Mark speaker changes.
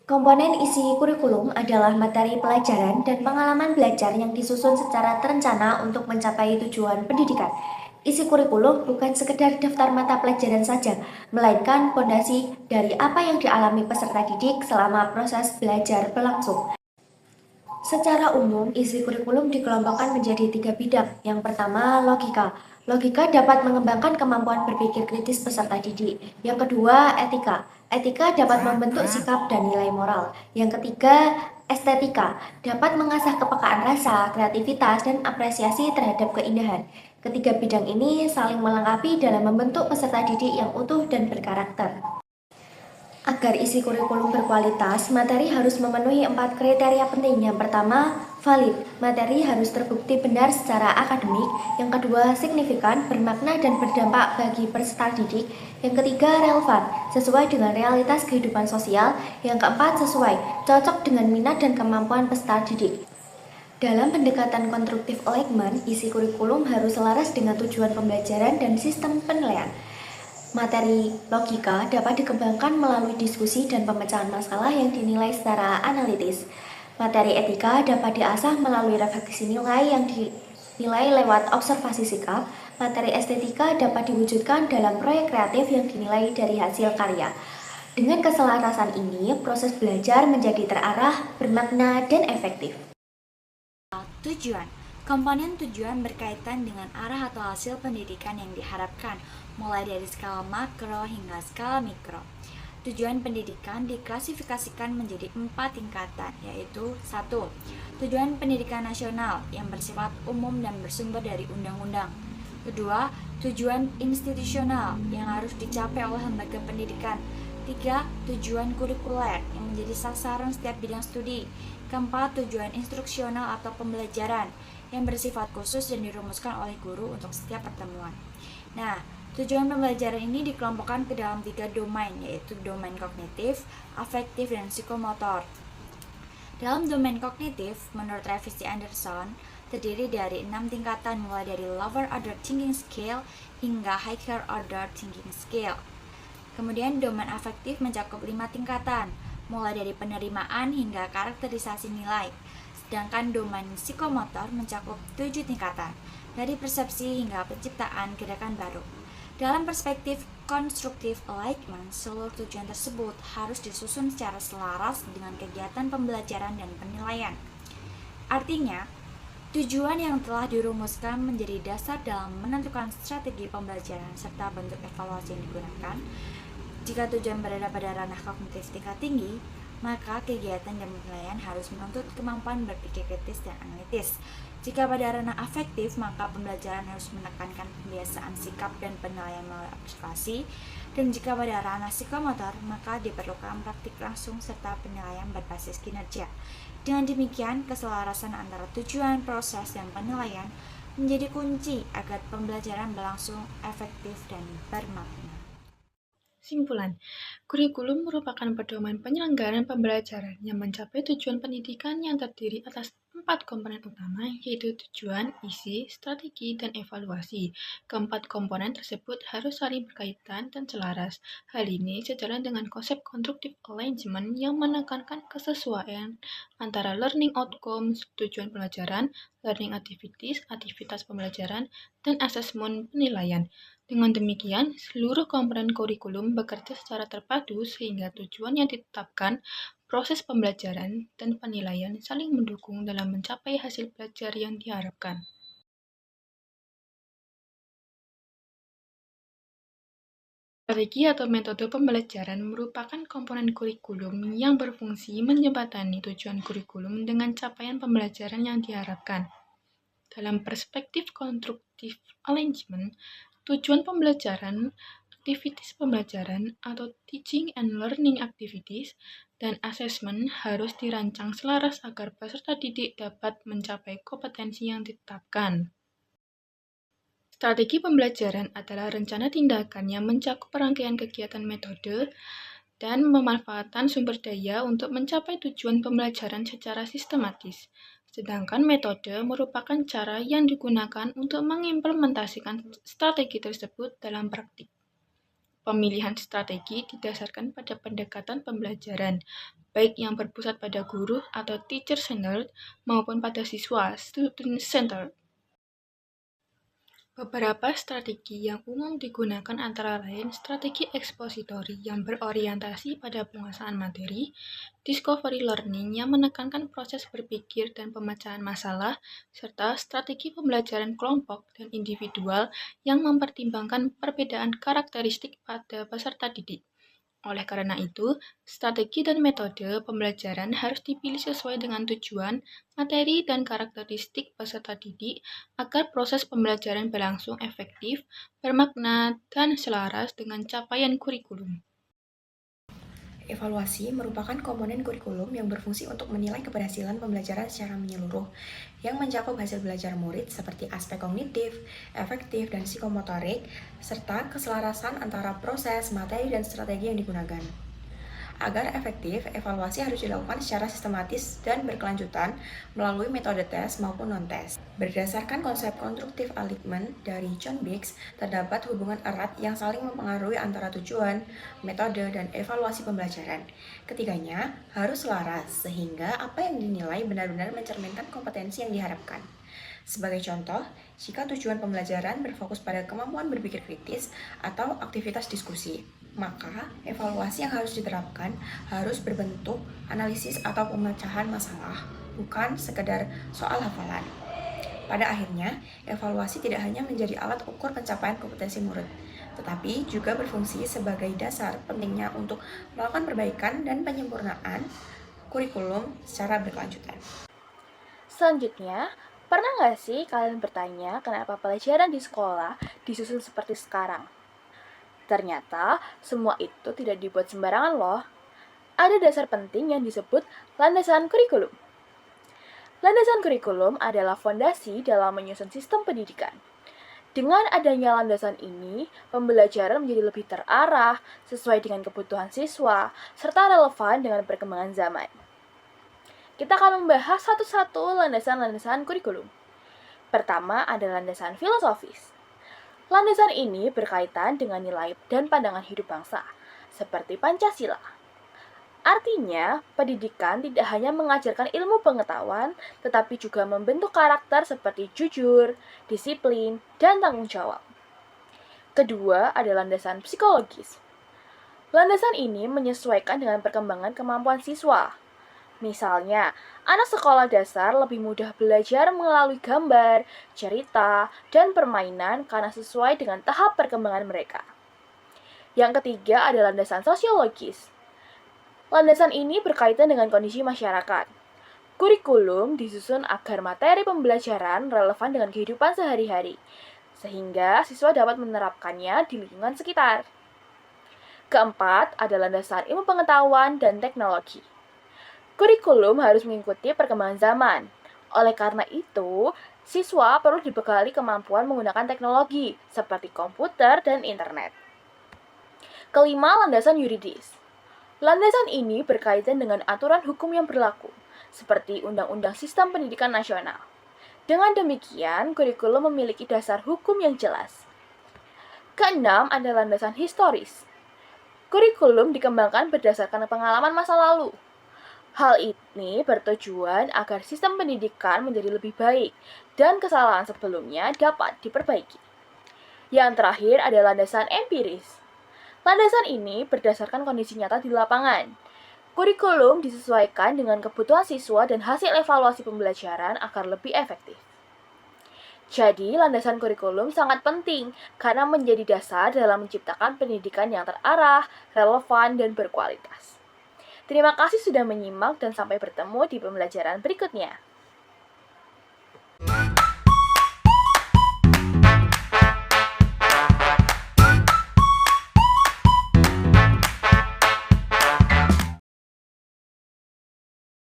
Speaker 1: Komponen isi kurikulum adalah materi pelajaran dan pengalaman belajar yang disusun secara terencana untuk mencapai tujuan pendidikan. Isi kurikulum bukan sekedar daftar mata pelajaran saja, melainkan fondasi dari apa yang dialami peserta didik selama proses belajar berlangsung. Secara umum, isi kurikulum dikelompokkan menjadi 3 bidang. Yang pertama, logika. Logika dapat mengembangkan kemampuan berpikir kritis peserta didik. Yang kedua, etika. Etika dapat membentuk sikap dan nilai moral. Yang ketiga, estetika. Dapat mengasah kepekaan rasa, kreativitas, dan apresiasi terhadap keindahan. Ketiga bidang ini saling melengkapi dalam membentuk peserta didik yang utuh dan berkarakter. Agar isi kurikulum berkualitas, materi harus memenuhi 4 kriteria penting. Yang pertama, valid. Materi harus terbukti benar secara akademik. Yang kedua, signifikan, bermakna dan berdampak bagi peserta didik. Yang ketiga, relevan, sesuai dengan realitas kehidupan sosial. Yang keempat, sesuai, cocok dengan minat dan kemampuan peserta didik. Dalam pendekatan konstruktif alignment, isi kurikulum harus selaras dengan tujuan pembelajaran dan sistem penilaian. Materi logika dapat dikembangkan melalui diskusi dan pemecahan masalah yang dinilai secara analitis. Materi etika dapat diasah melalui refleksi nilai yang dinilai lewat observasi sikap. Materi estetika dapat diwujudkan dalam proyek kreatif yang dinilai dari hasil karya. Dengan keselarasan ini, proses belajar menjadi terarah, bermakna, dan efektif.
Speaker 2: Tujuan. Komponen tujuan berkaitan dengan arah atau hasil pendidikan yang diharapkan, mulai dari skala makro hingga skala mikro. Tujuan pendidikan diklasifikasikan menjadi 4 tingkatan, yaitu 1. Tujuan pendidikan nasional yang bersifat umum dan bersumber dari undang-undang. Kedua, tujuan institusional yang harus dicapai oleh lembaga pendidikan. 3. Tujuan kurikuler yang menjadi sasaran setiap bidang studi. Keempat, tujuan instruksional atau pembelajaran yang bersifat khusus dan dirumuskan oleh guru untuk setiap pertemuan. Nah, tujuan pembelajaran ini dikelompokkan ke dalam 3 domain, yaitu domain kognitif, afektif, dan psikomotor. Dalam domain kognitif, menurut revisi Anderson, terdiri dari 6 tingkatan mulai dari lower order thinking scale hingga higher order thinking scale. Kemudian domain afektif mencakup 5 tingkatan, mulai dari penerimaan hingga karakterisasi nilai. Sedangkan domain psikomotor mencakup 7 tingkatan, dari persepsi hingga penciptaan gerakan baru. Dalam perspektif constructive alignment, seluruh tujuan tersebut harus disusun secara selaras dengan kegiatan pembelajaran dan penilaian. Artinya, tujuan yang telah dirumuskan menjadi dasar dalam menentukan strategi pembelajaran serta bentuk evaluasi yang digunakan. Jika tujuan berada pada ranah kognitif tingkat tinggi, maka kegiatan dan penilaian harus menuntut kemampuan berpikir kritis dan analitis. Jika pada ranah afektif, maka pembelajaran harus menekankan pembiasaan sikap dan penilaian melalui observasi. Dan jika pada ranah psikomotor, maka diperlukan praktik langsung serta penilaian berbasis kinerja. Dengan demikian, keselarasan antara tujuan, proses, dan penilaian menjadi kunci agar pembelajaran berlangsung efektif dan bermakna.
Speaker 3: Simpulan, kurikulum merupakan pedoman penyelenggaraan pembelajaran yang mencapai tujuan pendidikan yang terdiri atas 4 komponen utama, yaitu tujuan, isi, strategi, dan evaluasi. Keempat komponen tersebut harus saling berkaitan dan selaras. Hal ini sejalan dengan konsep constructive alignment yang menekankan kesesuaian antara learning outcomes, tujuan pelajaran, learning activities, aktivitas pembelajaran, dan asesmen penilaian. Dengan demikian, seluruh komponen kurikulum bekerja secara terpadu sehingga tujuan yang ditetapkan, proses pembelajaran, dan penilaian saling mendukung dalam mencapai hasil belajar yang diharapkan. Strategi atau metode pembelajaran merupakan komponen kurikulum yang berfungsi menjembatani tujuan kurikulum dengan capaian pembelajaran yang diharapkan. Dalam perspektif konstruktif alignment, tujuan pembelajaran, aktivitas pembelajaran atau teaching and learning activities, dan asesmen harus dirancang selaras agar peserta didik dapat mencapai kompetensi yang ditetapkan. Strategi pembelajaran adalah rencana tindakan yang mencakup rangkaian kegiatan metode dan pemanfaatan sumber daya untuk mencapai tujuan pembelajaran secara sistematis. Sedangkan metode merupakan cara yang digunakan untuk mengimplementasikan strategi tersebut dalam praktik. Pemilihan strategi didasarkan pada pendekatan pembelajaran, baik yang berpusat pada guru atau teacher-centered maupun pada siswa, student-centered. Beberapa strategi yang umum digunakan antara lain strategi ekspositori yang berorientasi pada penguasaan materi, discovery learning yang menekankan proses berpikir dan pemecahan masalah, serta strategi pembelajaran kelompok dan individual yang mempertimbangkan perbedaan karakteristik pada peserta didik. Oleh karena itu, strategi dan metode pembelajaran harus dipilih sesuai dengan tujuan, materi, dan karakteristik peserta didik agar proses pembelajaran berlangsung efektif, bermakna, dan selaras dengan capaian kurikulum.
Speaker 1: Evaluasi merupakan komponen kurikulum yang berfungsi untuk menilai keberhasilan pembelajaran secara menyeluruh, yang mencakup hasil belajar murid seperti aspek kognitif, efektif, dan psikomotorik, serta keselarasan antara proses, materi, dan strategi yang digunakan. Agar efektif, evaluasi harus dilakukan secara sistematis dan berkelanjutan melalui metode tes maupun non-tes. Berdasarkan konsep konstruktif alignment dari John Biggs, terdapat hubungan erat yang saling mempengaruhi antara tujuan, metode, dan evaluasi pembelajaran. Ketiganya harus selaras, sehingga apa yang dinilai benar-benar mencerminkan kompetensi yang diharapkan. Sebagai contoh, jika tujuan pembelajaran berfokus pada kemampuan berpikir kritis atau aktivitas diskusi, maka evaluasi yang harus diterapkan harus berbentuk analisis atau pemecahan masalah, bukan sekedar soal hafalan. Pada akhirnya, evaluasi tidak hanya menjadi alat ukur pencapaian kompetensi murid, tetapi juga berfungsi sebagai dasar pentingnya untuk melakukan perbaikan dan penyempurnaan kurikulum secara berkelanjutan.
Speaker 2: Selanjutnya, pernah nggak sih kalian bertanya kenapa pelajaran di sekolah disusun seperti sekarang? Ternyata, semua itu tidak dibuat sembarangan loh. Ada dasar penting yang disebut landasan kurikulum. Landasan kurikulum adalah fondasi dalam menyusun sistem pendidikan. Dengan adanya landasan ini, pembelajaran menjadi lebih terarah, sesuai dengan kebutuhan siswa, serta relevan dengan perkembangan zaman. Kita akan membahas satu-satu landasan-landasan kurikulum. Pertama ada landasan filosofis. Landasan ini berkaitan dengan nilai dan pandangan hidup bangsa, seperti Pancasila. Artinya, pendidikan tidak hanya mengajarkan ilmu pengetahuan, tetapi juga membentuk karakter seperti jujur, disiplin, dan tanggung jawab. Kedua ada landasan psikologis. Landasan ini menyesuaikan dengan perkembangan kemampuan siswa. Misalnya, anak sekolah dasar lebih mudah belajar melalui gambar, cerita, dan permainan karena sesuai dengan tahap perkembangan mereka. Yang ketiga adalah landasan sosiologis. Landasan ini berkaitan dengan kondisi masyarakat. Kurikulum disusun agar materi pembelajaran relevan dengan kehidupan sehari-hari, sehingga siswa dapat menerapkannya di lingkungan sekitar. Keempat adalah landasan ilmu pengetahuan dan teknologi. Kurikulum harus mengikuti perkembangan zaman. Oleh karena itu, siswa perlu dibekali kemampuan menggunakan teknologi seperti komputer dan internet. Kelima, landasan yuridis. Landasan ini berkaitan dengan aturan hukum yang berlaku, seperti Undang-Undang Sistem Pendidikan Nasional. Dengan demikian, kurikulum memiliki dasar hukum yang jelas. Keenam adalah landasan historis. Kurikulum dikembangkan berdasarkan pengalaman masa lalu. Hal ini bertujuan agar sistem pendidikan menjadi lebih baik dan kesalahan sebelumnya dapat diperbaiki. Yang terakhir adalah landasan empiris. Landasan ini berdasarkan kondisi nyata di lapangan. Kurikulum disesuaikan dengan kebutuhan siswa dan hasil evaluasi pembelajaran agar lebih efektif. Jadi, landasan kurikulum sangat penting karena menjadi dasar dalam menciptakan pendidikan yang terarah, relevan, dan berkualitas. Terima kasih sudah menyimak dan sampai bertemu di pembelajaran berikutnya.